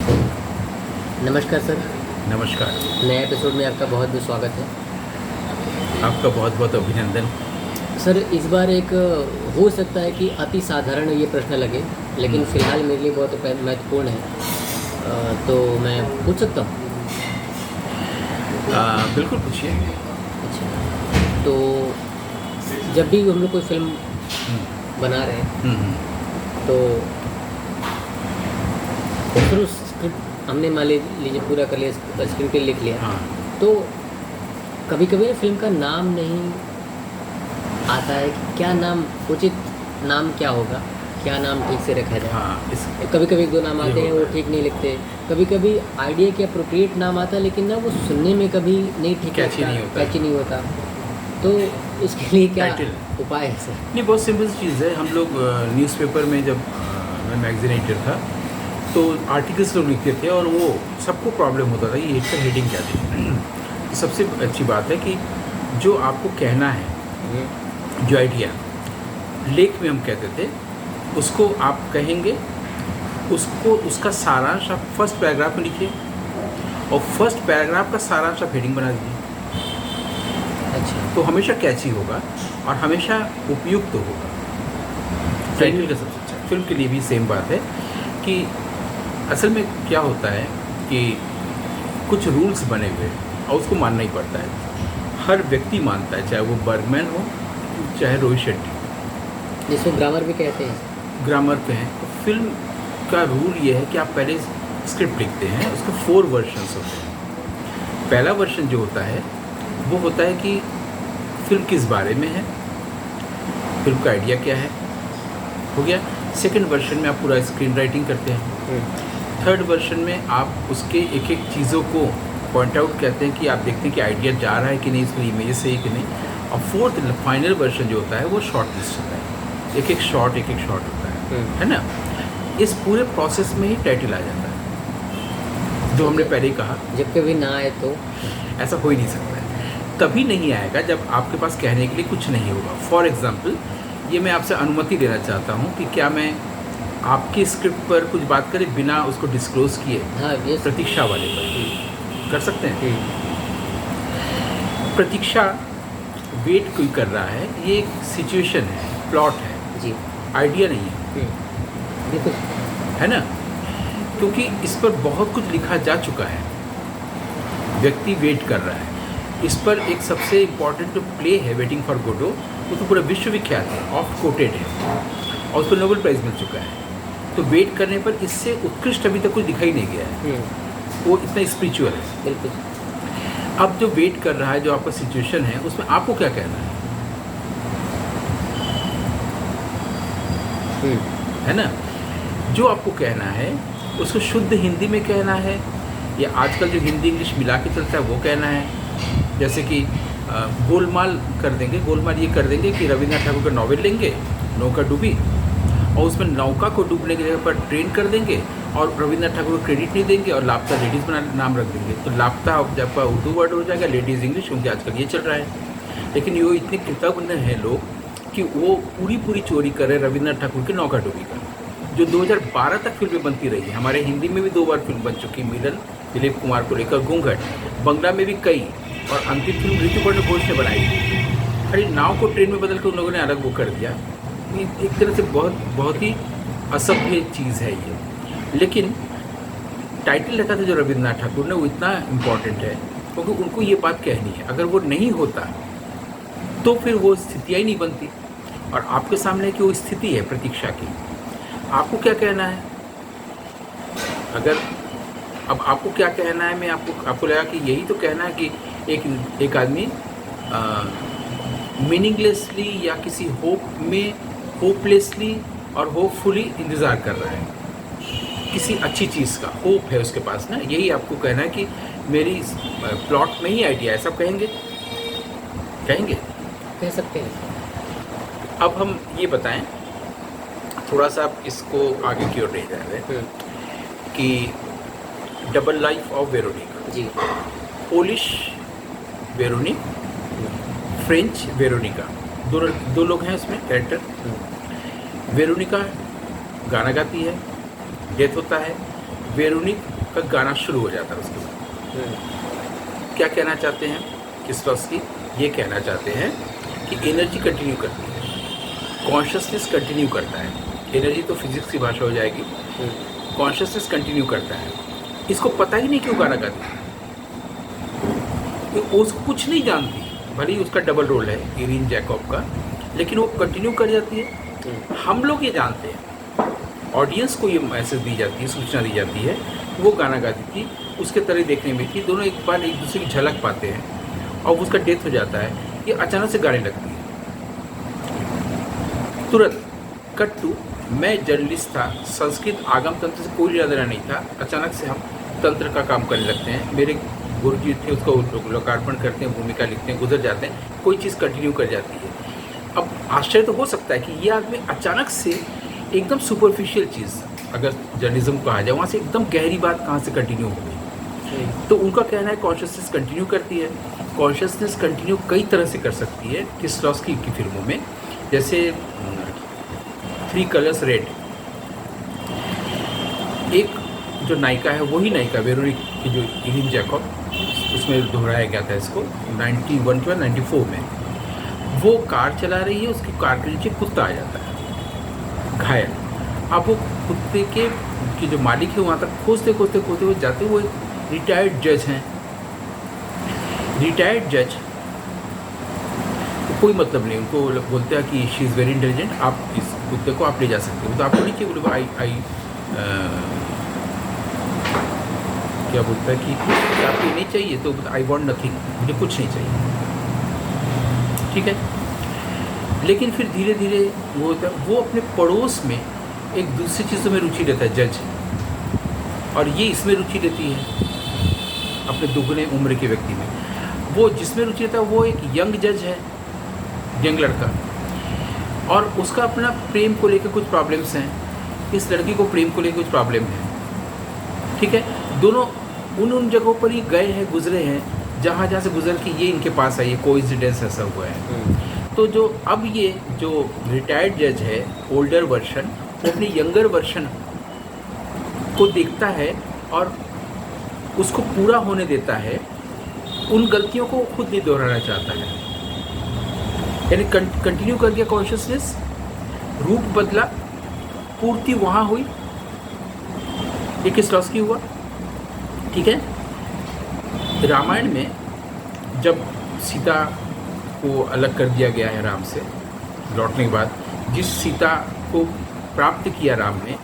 नमस्कार सर। नमस्कार। नए एपिसोड में आपका बहुत बहुत स्वागत है। आपका बहुत बहुत अभिनंदन। सर इस बार एक हो सकता है कि अति साधारण ये प्रश्न लगे, लेकिन फ़िलहाल मेरे लिए बहुत महत्वपूर्ण है, तो मैं पूछ सकता हूँ? बिल्कुल पूछिए। अच्छा, तो जब भी हम लोग कोई फिल्म बना रहे हैं तो फिर उस स्क्रिप्ट हमने मान लीजिए पूरा कर लिया, स्क्रिप्ट पे लिख लिया, हाँ। तो कभी कभी फिल्म का नाम नहीं आता है कि क्या नाम, उचित नाम क्या होगा, क्या नाम ठीक से रखा जाए। हाँ, कभी कभी एक दो नाम आते हैं वो ठीक नहीं लिखते, कभी कभी आइडिया के अप्रोप्रिएट नाम आता है लेकिन ना वो सुनने में कभी नहीं ठीक कैची नहीं होता। तो इसके लिए क्या टाइटल उपाय है सर? नहीं, बहुत सिंपल चीज़ है। हम लोग न्यूज़पेपर में जब मैं मैगजीन एडिटर था तो आर्टिकल्स लोग लिखते थे और वो सबको प्रॉब्लम होता था कि इसका हेडिंग क्या थी। सबसे अच्छी बात है कि जो आपको कहना है, जो आइडिया लेख में हम कहते थे, उसको आप कहेंगे, उसको उसका सारांश आप फर्स्ट पैराग्राफ में लिखिए और फर्स्ट पैराग्राफ का सारांश आप हेडिंग बना दीजिए। अच्छा, तो हमेशा कैची होगा और हमेशा उपयुक्त तो होगा। टाइटल का सबसे अच्छा। फिल्म के लिए भी सेम बात है कि असल में क्या होता है कि कुछ रूल्स बने हुए हैं और उसको मानना ही पड़ता है। हर व्यक्ति मानता है, चाहे वो बर्गमैन हो चाहे रोहित शेट्टी, जिसको ग्रामर भी कहते हैं। ग्रामर पे हैं। तो फिल्म का रूल ये है कि आप पहले स्क्रिप्ट लिखते हैं, उसके 4 वर्जन्स होते हैं। पहला वर्जन जो होता है वो होता है कि फिल्म किस बारे में है, फिल्म का आइडिया क्या है, हो गया। सेकंड वर्जन में आप पूरा स्क्रीन राइटिंग करते हैं। थर्ड वर्जन में आप उसके एक एक चीज़ों को पॉइंट आउट करते हैं कि आप देखते हैं कि आइडिया जा रहा है कि नहीं, इसमें इमेज सही कि नहीं। और फोर्थ फाइनल वर्जन जो होता है वो शॉर्ट लिस्ट होता है, एक एक शॉट होता है ना। इस पूरे प्रोसेस में ही टाइटल आ जाता है, जो हमने पहले ही कहा। जब कभी ना आए तो ऐसा हो ही नहीं सकता है। तभी नहीं आएगा जब आपके पास कहने के लिए कुछ नहीं होगा। फॉर एग्जाम्पल, ये मैं आपसे अनुमति लेना चाहता हूँ कि क्या मैं आपकी स्क्रिप्ट पर कुछ बात करें बिना उसको डिस्क्लोज किए? हाँ, ये प्रतीक्षा वाले पर कर सकते हैं। प्रतीक्षा वेट कोई कर रहा है, ये एक सिचुएशन है, प्लॉट है जी, आइडिया नहीं है, बिल्कुल है ना। क्योंकि इस पर बहुत कुछ लिखा जा चुका है, व्यक्ति वेट कर रहा है। इस पर एक सबसे इम्पॉर्टेंट जो प्ले है वेटिंग फॉर गोडो, वो तो पूरा विश्वविख्यात है, ऑफ्ट कोटेड है और उस पर नोबेल प्राइज़ मिल चुका है। तो वेट करने पर इससे उत्कृष्ट अभी तक कुछ दिखाई नहीं गया है, वो इतना स्पिरिचुअल है। बिल्कुल। अब जो वेट कर रहा है, जो आपका सिचुएशन है, उसमें आपको क्या कहना है ना। जो आपको कहना है उसको शुद्ध हिंदी में कहना है या आजकल जो हिंदी इंग्लिश मिला के चलता है वो कहना है। जैसे कि गोलमाल कर देंगे, गोलमाल ये कर देंगे कि रविन्द्रनाथ ठाकुर का नॉवेल लेंगे, नौका डूबी, और उसमें नौका को डूबने की जगह पर ट्रेन कर देंगे और रविन्द्रनाथ ठाकुर को क्रेडिट नहीं देंगे और लापता लेडीज़ बना नाम रख देंगे। तो लापता जब का उर्दू वर्ड हो जाएगा, लेडीज़ इंग्लिश, क्योंकि आजकल ये चल रहा है। लेकिन ये इतने कृतज्ञ हैं लोग कि वो पूरी चोरी कर रहे हैं रविन्द्रनाथ ठाकुर की नौका डूबी का, जो 2012 तक फिल्में बनती रही है। हमारे हिंदी में भी 2 बार फिल्म बन चुकी, मिलन दिलीप कुमार को लेकर, घूंघट, बंगला में भी कई, और अंतिम फिल्म ऋतुपर्ण घोष ने बनाई थी। अरे नाव को ट्रेन में बदल कर उन लोगों ने अलग वो कर दिया। एक तरह से बहुत ही असभ्य चीज़ है ये। लेकिन टाइटल रखा था जो रविन्द्रनाथ ठाकुर ने, वो इतना इम्पॉर्टेंट है क्योंकि उनको ये बात कहनी है। अगर वो नहीं होता तो फिर वो स्थितियाँ ही नहीं बनती। और आपके सामने की वो स्थिति है प्रतीक्षा की, आपको क्या कहना है। अगर अब आपको क्या कहना है, मैं आपको लगा कि यही तो कहना है कि एक आदमी मीनिंगलेसली या किसी होपलेसली और होपफुली इंतज़ार कर रहा है किसी अच्छी चीज़ का, होप है उसके पास ना। यही आपको कहना है कि मेरी प्लॉट में ही आइडिया है। सब कहेंगे कह सकते हैं। अब हम ये बताएं, थोड़ा सा आप इसको आगे की ओर ले जा रहे हैं कि double life of Veronica ji, Polish Veronique, French Veronica, दो लोग हैं उसमें कैरेक्टर। वेरोनिका गाना गाती है, डेथ होता है। वेरोनिक का गाना शुरू हो जाता है। उसके बाद क्या कहना चाहते हैं किस्लोवस्की? ये कहना चाहते हैं कि एनर्जी कंटिन्यू करती है, कॉन्शियसनेस कंटिन्यू करता है। एनर्जी तो फिजिक्स की भाषा हो जाएगी, कॉन्शियसनेस कंटिन्यू करता है। इसको पता ही नहीं क्यों गाना गाती है, उसको कुछ नहीं जानती, भले ही उसका डबल रोल है इरीन जैकब का, लेकिन वो कंटिन्यू कर जाती है। हम लोग ये जानते हैं, ऑडियंस को ये मैसेज दी जाती है, सूचना दी जाती है, वो गाना गाती थी, उसके तरह देखने में थी, दोनों एक बार एक दूसरे की झलक पाते हैं और उसका डेथ हो जाता है। ये अचानक से गाने लगती है तुरंत। कट टू, मैं जर्नलिस्ट था, संस्कृत आगम तंत्र से कोई लेना देना नहीं था, अचानक से हम तंत्र का काम करने लगते हैं। मेरे गुरुजी थे, उसको लोकार्पण करते हैं, भूमिका लिखते हैं, गुजर जाते हैं, कोई चीज़ कंटिन्यू कर जाती है। अब आश्चर्य तो हो सकता है कि ये आदमी अचानक से एकदम सुपरफिशियल चीज़, अगर जर्नलिज्म को कहा जाए, वहाँ से एकदम गहरी बात कहाँ से कंटिन्यू हो गई। तो उनका कहना है कॉन्शियसनेस कंटिन्यू करती है। कॉन्शियसनेस कंटिन्यू कई तरह से कर सकती है किस्लोवस्की की फिल्मों में, जैसे 3 कलर्स रेड, एक जो नायिका है वही नायिका वेरोनिक की जो इरीन जैकब, उसमें दोहराया गया था इसको 91 या 94 में। वो कार चला रही है, उसकी कार के नीचे कुत्ता आ जाता है घायल। अब वो कुत्ते के जो मालिक है वहाँ तक खोजते खोजते खोजते वो जाते, वो एक रिटायर्ड जज हैं। रिटायर्ड जज कोई मतलब नहीं, उनको बोलते हैं कि शी इज़ वेरी इंटेलिजेंट, आप इस कुत्ते को आप ले जा सकते हो। तो आपको नहीं चाहिए, बोले आई क्या बोलता है कि आपको नहीं चाहिए, तो आई वॉन्ट नथिंग, मुझे कुछ नहीं चाहिए, ठीक है। लेकिन फिर धीरे धीरे वो होता है, वो अपने पड़ोस में एक दूसरी चीज़ों में रुचि लेता है जज, और ये इसमें रुचि लेती है अपने दुगने उम्र के व्यक्ति में। वो जिसमें रुचि लेता है वो एक यंग जज है, यंग लड़का, और उसका अपना प्रेम को लेकर कुछ प्रॉब्लम्स हैं, इस लड़की को प्रेम को लेकर कुछ प्रॉब्लम है, ठीक है। दोनों उन जगहों पर ही गए हैं, गुजरे हैं, जहाँ से गुजर के ये इनके पास आई है, कोइंसिडेंस ऐसा हुआ है। तो जो अब ये जो रिटायर्ड जज है, ओल्डर वर्शन, वो अपने यंगर वर्शन को देखता है और उसको पूरा होने देता है, उन गलतियों को खुद नहीं दोहराना चाहता है। यानी कंटिन्यू कर गया कॉन्शियसनेस, रूप बदला, पूर्ति वहाँ हुई, ये किस्लोवस्की हुआ, ठीक है। रामायण में जब सीता को अलग कर दिया गया है राम से लौटने के बाद, जिस सीता को प्राप्त किया राम ने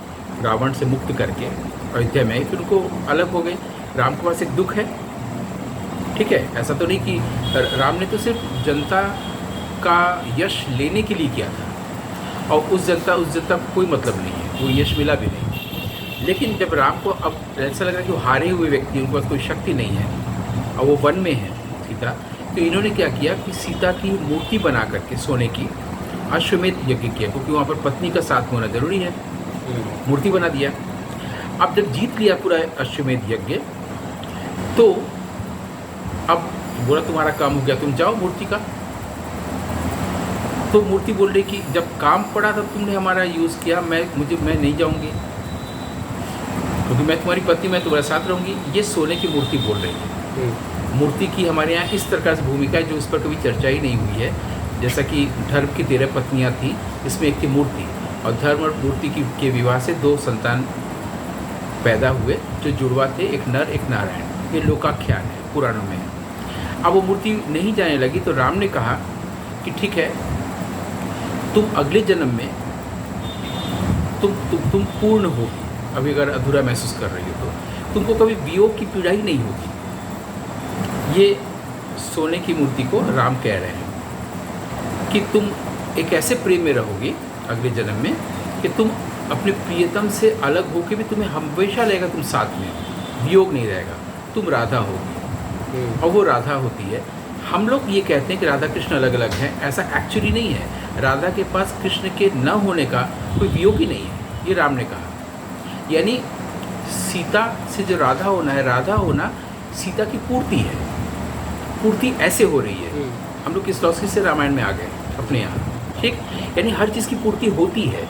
रावण से मुक्त करके अयोध्या में, फिर उनको अलग हो गए। राम के पास एक दुख है, ठीक है। ऐसा तो नहीं कि राम ने तो सिर्फ जनता का यश लेने के लिए किया था, और उस जनता को कोई मतलब नहीं है, वो यश मिला भी नहीं। लेकिन जब राम को अब ऐसा लग रहा है कि वो हारे हुए व्यक्ति, उनके पास कोई शक्ति नहीं है और वो वन में है सीता, तो इन्होंने क्या किया कि सीता की मूर्ति बना करके सोने की अश्वमेध यज्ञ किया, क्योंकि वहाँ पर पत्नी का साथ होना जरूरी है, मूर्ति बना दिया। अब जब जीत लिया पूरा अश्वमेध यज्ञ, तो अब बोला तुम्हारा काम हो गया, तुम जाओ मूर्ति का। तो मूर्ति बोल रही कि जब काम पड़ा तब तुमने हमारा यूज़ किया, मैं नहीं जाऊंगी, क्योंकि मैं तुम्हारी पत्नी, मैं तुम्हारे साथ रहूंगी। ये सोने की मूर्ति बोल रही है। मूर्ति की हमारे यहाँ इस तरह से भूमिका है जो इस पर कभी चर्चा ही नहीं हुई है। जैसा कि धर्म की 13 पत्नियाँ थी, इसमें एक थी मूर्ति, और धर्म और मूर्ति के विवाह से 2 संतान पैदा हुए जो जुड़वा थे, एक नर एक नारायण। ये लोकाख्यान है, पुराणों में है। अब वो मूर्ति नहीं जाने लगी तो राम ने कहा कि ठीक है, तुम अगले जन्म में तुम पूर्ण होगी, अभी अगर अधूरा महसूस कर रही हो तो तुमको कभी वियोग की पीड़ा ही नहीं होगी। ये सोने की मूर्ति को राम कह रहे हैं कि तुम एक ऐसे प्रेम में रहोगे अगले जन्म में कि तुम अपने प्रियतम से अलग होकर भी तुम्हें हमेशा लगेगा तुम साथ में, वियोग नहीं रहेगा, तुम राधा होगी। और वो राधा होती है। हम लोग ये कहते हैं कि राधा कृष्ण अलग अलग हैं, ऐसा एक्चुअली नहीं है। राधा के पास कृष्ण के न होने का कोई वियोग ही नहीं है, ये राम ने कहा। यानी सीता से जो राधा होना है, राधा होना सीता की पूर्ति है, पूर्ति ऐसे हो रही है। हम लोग किस्लोवस्की से रामायण में आ गए अपने यहाँ, ठीक। यानी हर चीज़ की पूर्ति होती है,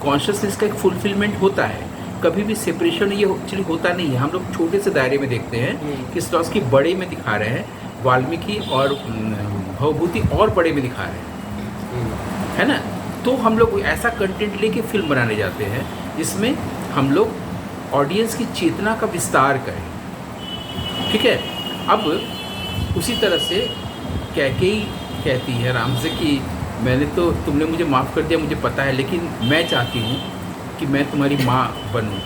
कॉन्शियसनेस का एक फुलफिलमेंट होता है, कभी भी सेपरेशन ये एक्चुअली होता नहीं है। हम लोग छोटे से दायरे में देखते हैं कि स्लॉस्की बड़े में दिखा रहे हैं, वाल्मीकि और भवभूति और बड़े में दिखा रहे हैं, है ना। तो हम लोग ऐसा कंटेंट लेके फिल्म बनाने जाते हैं जिसमें हम लोग ऑडियंस की चेतना का विस्तार करें, ठीक है। अब उसी तरह से कैकेयी कहती है राम से कि तुमने मुझे माफ़ कर दिया, मुझे पता है, लेकिन मैं चाहती हूँ कि मैं तुम्हारी माँ बनूँ।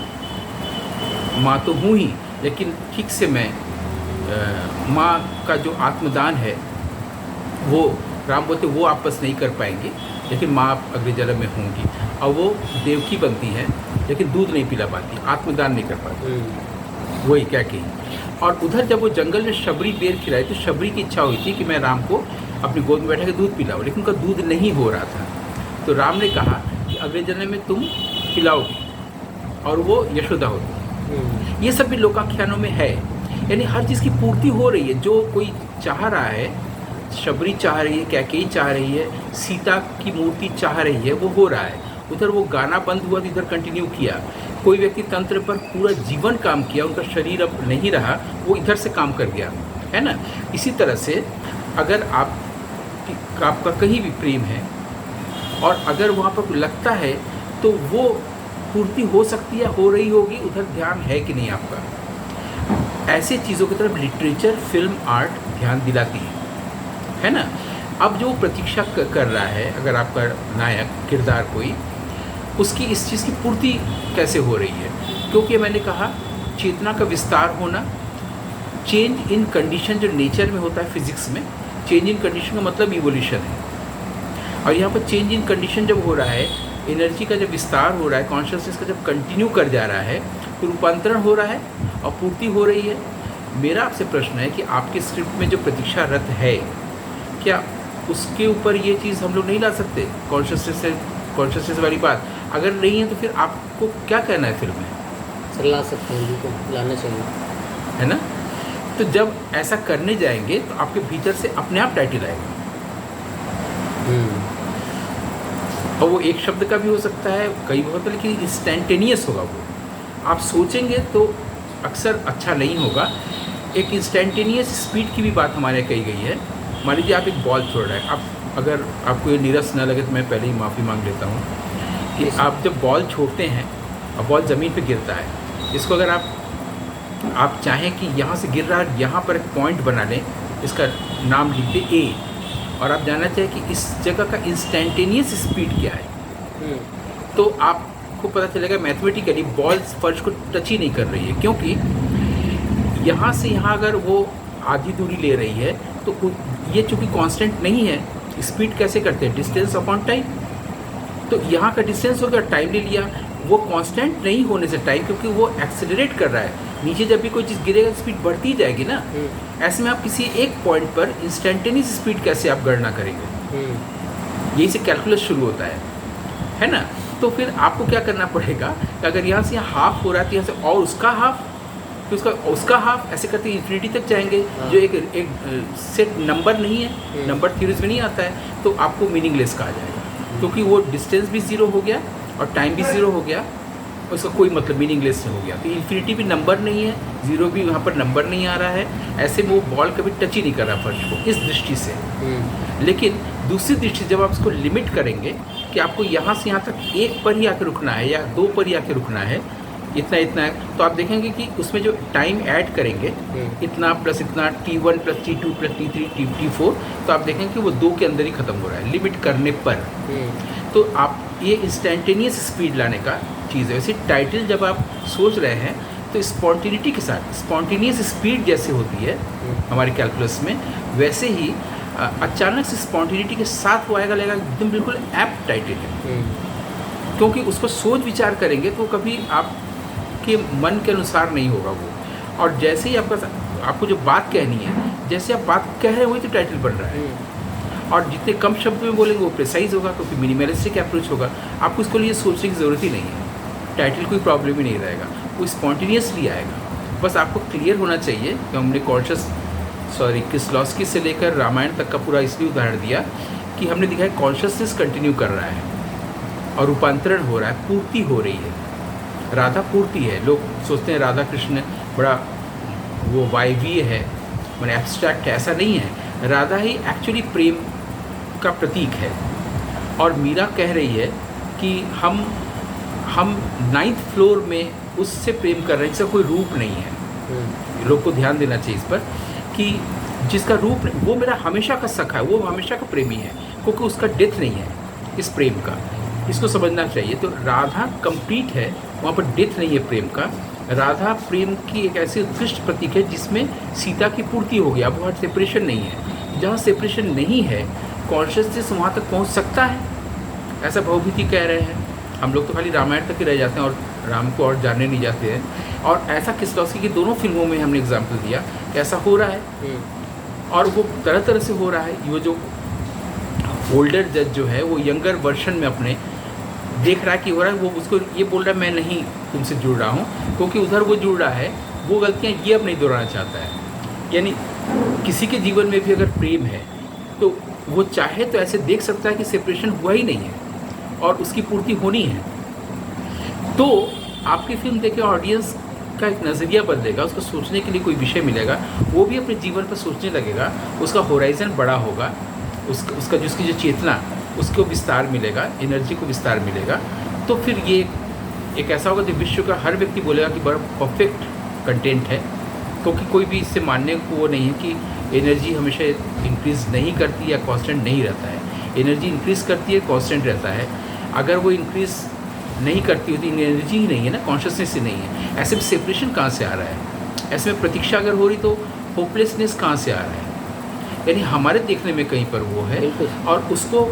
माँ तो हूँ ही, लेकिन ठीक से मैं माँ का जो आत्मदान है वो राम बोलते वो आप बस नहीं कर पाएंगे, लेकिन माँ आप अगले जन्म में होंगी। और वो देवकी बनती है लेकिन दूध नहीं पिला पाती, आत्मदान नहीं कर पाती, वही क्या कही। और उधर जब वो जंगल में शबरी बेर खिलाई तो शबरी की इच्छा हुई थी कि मैं राम को अपनी गोद में बैठा के दूध पिलाऊँ, लेकिन उनका दूध नहीं हो रहा था। तो राम ने कहा कि अगले जन्म में तुम पिलाओगी, और वो यशोदा होती। ये सब भी लोकाख्यानों में है, यानी हर चीज़ की पूर्ति हो रही है। जो कोई चाह रहा है, शबरी चाह रही है, कैकेयी चाह रही है, सीता की मूर्ति चाह रही है, वो हो रहा है। उधर वो गाना बंद हुआ तो इधर कंटिन्यू किया। कोई व्यक्ति तंत्र पर पूरा जीवन काम किया, उनका शरीर अब नहीं रहा, वो इधर से काम कर गया, है ना। इसी तरह से अगर आपका कहीं भी प्रेम है और अगर वहाँ पर लगता है तो वो पूर्ति हो सकती है, हो रही होगी, उधर ध्यान है कि नहीं आपका। ऐसे चीज़ों की तरफ लिटरेचर, फिल्म, आर्ट ध्यान दिलाती है ना। अब जो प्रतीक्षा कर रहा है, अगर आपका नायक किरदार कोई, उसकी इस चीज़ की पूर्ति कैसे हो रही है, क्योंकि मैंने कहा चेतना का विस्तार होना, चेंज इन कंडीशन जो नेचर में होता है फिजिक्स में, चेंज इन कंडीशन का मतलब इवोल्यूशन है। और यहाँ पर चेंज इन कंडीशन जब हो रहा है, एनर्जी का जब विस्तार हो रहा है, कॉन्शियसनेस का जब कंटिन्यू कर जा रहा है, तो रूपांतरण हो रहा है और पूर्ति हो रही है। मेरा आपसे प्रश्न है कि आपके स्क्रिप्ट में जो प्रतीक्षा रत है, क्या उसके ऊपर ये चीज़ हम लोग नहीं ला सकते, कॉन्शियसनेस वाली बात? अगर नहीं है तो फिर आपको क्या कहना है फिल्म में? सर ला सकते हैं, बिल्कुल लाना चाहिए, है ना। तो जब ऐसा करने जाएंगे तो आपके भीतर से अपने आप टाइटल आएगा। और वो एक शब्द का भी हो सकता है, कई बहुत, लेकिन इंस्टेंटेनियस होगा। वो आप सोचेंगे तो अक्सर अच्छा नहीं होगा। एक इंस्टेंटेनियस स्पीड की भी बात हमारे यहाँ कही गई है। मान लीजिए आप एक बॉल छोड़ रहे हैं, आप अगर आपको ये नीरस न लगे तो मैं पहले ही माफ़ी मांग लेता हूँ कि आप जब बॉल छोड़ते हैं और बॉल ज़मीन पे गिरता है, इसको अगर आप चाहें कि यहाँ से गिर रहा है, यहाँ पर एक पॉइंट बना लें, इसका नाम लिख दें ए, और आप जानना चाहें कि इस जगह का इंस्टेंटेनियस स्पीड क्या है, तो आपको पता चलेगा मैथमेटिकली बॉल फर्श को टच ही नहीं कर रही है, क्योंकि यहाँ से यहाँ अगर वो आधी दूरी ले रही है तो ये चूँकि कांस्टेंट नहीं है, स्पीड कैसे करते हैं, डिस्टेंस अपॉन टाइम। तो यहाँ का डिस्टेंस हो गया, टाइम ले लिया, वो कांस्टेंट नहीं होने से टाइम, क्योंकि वो एक्सेलरेट कर रहा है। नीचे जब भी कोई चीज़ गिरेगा स्पीड बढ़ती जाएगी ना। ऐसे में आप किसी एक पॉइंट पर इंस्टेंटेनियस स्पीड कैसे आप गणना करेंगे? यही से कैलकुलस शुरू होता है ना। तो फिर आपको क्या करना पड़ेगा कि अगर यहाँ से यहाँ हाफ हो रहा है तो यहाँ से और उसका हाफ, फिर उसका हाफ, ऐसे करते इन्फिनिटी तक जाएंगे, जो एक सेट नंबर नहीं है, नंबर थ्योरीज में नहीं आता है, तो आपको मीनिंगलेस कहा जाएगा, क्योंकि वो डिस्टेंस भी ज़ीरो हो गया और टाइम भी ज़ीरो हो गया, उसका कोई मतलब मीनिंगलेस हो गया। तो इन्फिनिटी भी नंबर नहीं है, ज़ीरो भी वहाँ पर नंबर नहीं आ रहा है, ऐसे में वो बॉल कभी टच ही नहीं कर रहा फर्श को, इस दृष्टि से। लेकिन दूसरी दृष्टि जब आप इसको लिमिट करेंगे कि आपको यहाँ से यहाँ तक एक पर ही आके रुकना है या दो पर ही आके रुकना है, इतना है, तो आप देखेंगे कि उसमें जो टाइम ऐड करेंगे, इतना प्लस इतना, T1 plus T2 plus T3 T4, तो आप देखेंगे कि वो 2 के अंदर ही ख़त्म हो रहा है लिमिट करने पर। तो आप ये इंस्टेंटेनियस स्पीड लाने का चीज़ है। वैसे टाइटल जब आप सोच रहे हैं तो स्पॉन्टिनिटी के साथ, स्पॉन्टिनियस स्पीड जैसे होती है हमारे कैलकुलस में, वैसे ही अचानक से स्पॉन्टिनिटी के साथ वो आएगा, लगेगा एकदम बिल्कुल ऐप्ट टाइटल है, क्योंकि उसको सोच विचार करेंगे तो कभी आपके मन के अनुसार नहीं होगा वो। और जैसे ही आपको जो बात कहनी है, जैसे आप बात कह रहे हो वही तो टाइटल बन रहा है। और जितने कम शब्द में बोलेंगे वो प्रिसाइज होगा, क्योंकि मिनिमलिस्टिक अप्रोच होगा। आपको इसको लिए सोचने की ज़रूरत ही नहीं है, टाइटल कोई प्रॉब्लम ही नहीं रहेगा, वो स्पॉन्टेनियसली आएगा। बस आपको क्लियर होना चाहिए कि हमने किस्लॉस्की से लेकर रामायण तक का पूरा इसलिए उदाहरण दिया कि हमने दिखाया कॉन्शियसनेस कंटिन्यू कर रहा है और रूपांतरण हो रहा है, पूर्ति हो रही है। राधा पूर्ति है। लोग सोचते हैं राधा कृष्ण बड़ा वो वायवीय है, मैंने एब्स्ट्रैक्ट है, ऐसा नहीं है। राधा ही एक्चुअली प्रेम का प्रतीक है। और मीरा कह रही है कि हम 9th फ्लोर में उससे प्रेम कर रहे हैं जिसका कोई रूप नहीं है। लोग को ध्यान देना चाहिए इस पर कि जिसका रूप वो मेरा हमेशा का सखा है, वो हमेशा का प्रेमी है, क्योंकि उसका डेथ नहीं है इस प्रेम का। इसको समझना चाहिए। तो राधा कंप्लीट है, वहाँ पर डेथ नहीं है प्रेम का। राधा प्रेम की एक ऐसी उत्कृष्ट प्रतीक है जिसमें सीता की पूर्ति हो गई। अब वहाँ सेपरेशन नहीं है। जहाँ सेपरेशन नहीं है, कॉन्शियसनेस वहाँ तक पहुँच सकता है, ऐसा भवभूति कह रहे हैं। हम लोग तो खाली रामायण तक ही रह जाते हैं और राम को और जानने नहीं जाते हैं। और ऐसा किसलॉस्की की दोनों फिल्मों में हमने एग्जाम्पल दिया कि ऐसा हो रहा है, और वो तरह तरह से हो रहा है। वो जो ओल्डर जज जो है वो यंगर वर्शन में अपने देख रहा है कि हो रहा है, वो उसको ये बोल रहा है मैं नहीं तुमसे जुड़ रहा हूँ, क्योंकि उधर वो जुड़ रहा है, वो गलतियाँ ये अब नहीं दोहराना चाहता है। यानी किसी के जीवन में भी अगर प्रेम है तो वो चाहे तो ऐसे देख सकता है कि सेपरेशन हुआ ही नहीं है और उसकी पूर्ति होनी है। तो आपकी फिल्म देखे ऑडियंस का एक नज़रिया बदलेगा, उसको सोचने के लिए कोई विषय मिलेगा, वो भी अपने जीवन पर सोचने लगेगा, उसका होराइजन बड़ा होगा, उसका जिसकी जो चेतना उसको विस्तार मिलेगा, एनर्जी को विस्तार मिलेगा। तो फिर ये एक ऐसा होगा जो विश्व का हर व्यक्ति बोलेगा कि बड़ा परफेक्ट कंटेंट है, क्योंकि कोई भी इससे मानने को वो नहीं है कि एनर्जी हमेशा इंक्रीज़ नहीं करती या कांस्टेंट नहीं रहता है। एनर्जी इंक्रीज़ करती है, कांस्टेंट रहता है। अगर वो इंक्रीज़ नहीं करती होती, एनर्जी ही नहीं है ना, कॉन्शियसनेस ही नहीं है। ऐसे में सेपरेशन कहाँ से आ रहा है? ऐसे में प्रतीक्षा अगर हो रही तो होपलेसनेस कहाँ से आ रहा है? यानी हमारे देखने में कहीं पर वो है, और उसको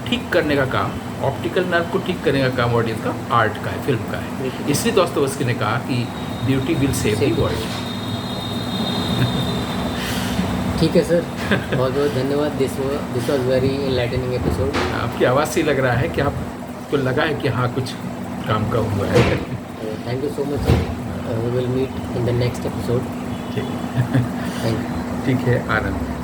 ठीक करने का काम, ऑप्टिकल नर्व को ठीक करने का काम ऑडियंस का, आर्ट का है, फिल्म का है। इसलिए दोस्तोवस्की ने कहा कि beauty will save the world. ठीक है सर, बहुत बहुत धन्यवाद। This was very enlightening episode. आपकी आवाज़ से लग रहा है कि आपको लगा है कि हाँ कुछ काम का हुआ है। Thank you so much sir. We will meet in the next episode. ठीक है, आनंद।